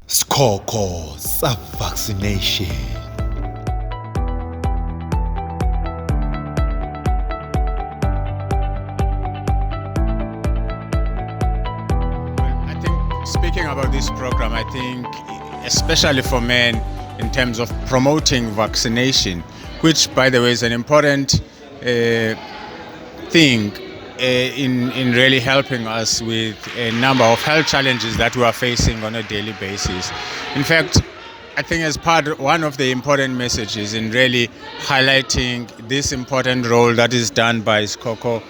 Sikhoko sa-vaccination. I think speaking about this program, I think especially for men in terms of promoting vaccination, which by the way is an important thing in really helping us with a number of health challenges that we are facing on a daily basis. In fact, I think as one of the important messages in really highlighting this important role that is done by Skoko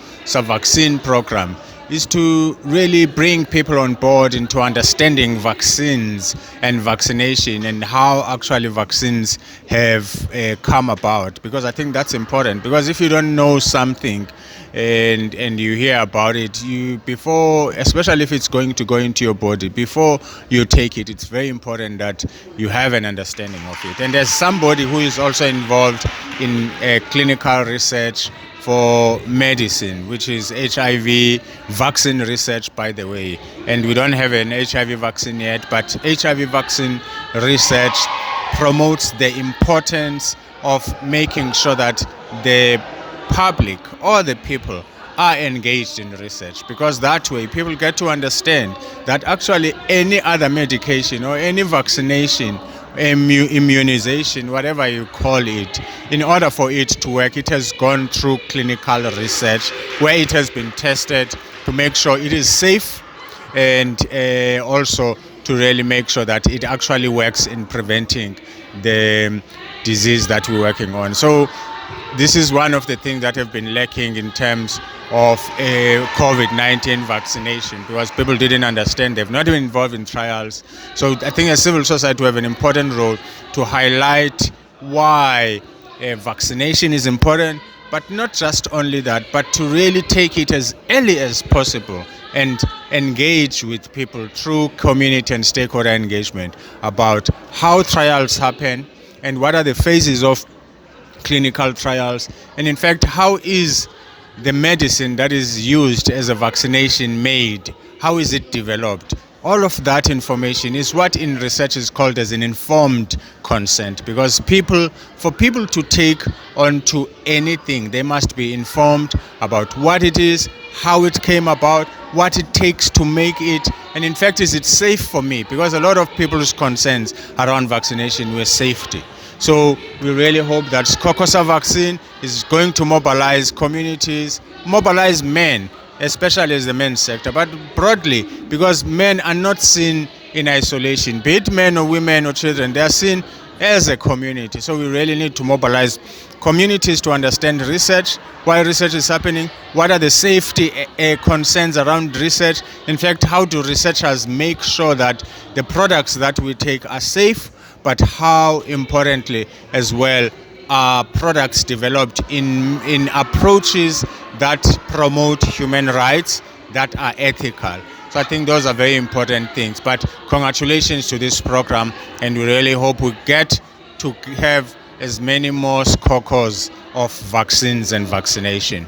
vaccine program is to really bring people on board into understanding vaccines and vaccination and how actually vaccines have come about, because I think that's important, because if you don't know something and you hear about it, you before, especially if it's going to go into your body, before you take it, it's very important that you have an understanding of it. And there's somebody who is also involved in clinical research for medicine, which is HIV vaccine research, by the way. And we don't have an HIV vaccine yet, but HIV vaccine research promotes the importance of making sure that the public or the people are engaged in research, because that way people get to understand that actually any other medication or any vaccination, immunization, whatever you call it, in order for it to work, it has gone through clinical research where it has been tested to make sure it is safe, and also to really make sure that it actually works in preventing the disease that we're working on. So this is one of the things that have been lacking in terms of COVID-19 vaccination, because people didn't understand. They've not been involved in trials. So I think as civil society we have an important role to highlight why vaccination is important, but not just only that, but to really take it as early as possible and engage with people through community and stakeholder engagement about how trials happen and what are the phases of clinical trials, and in fact how is the medicine that is used as a vaccination made, how is it developed. All of that information is what in research is called as an informed consent, because for people to take onto anything, they must be informed about what it is, how it came about, what it takes to make it, and in fact is it safe for me, because a lot of people's concerns around vaccination were safety. So we really hope that Skokosa vaccine is going to mobilize communities, mobilize men, especially as the men's sector, but broadly, because men are not seen in isolation, be it men or women or children, they are seen as a community. So we really need to mobilize communities to understand research, why research is happening, what are the safety concerns around research, in fact, how do researchers make sure that the products that we take are safe, but how importantly as well are products developed in approaches that promote human rights, that are ethical. So I think those are very important things. But congratulations to this program, and we really hope we get to have as many more Skokos of vaccines and vaccination.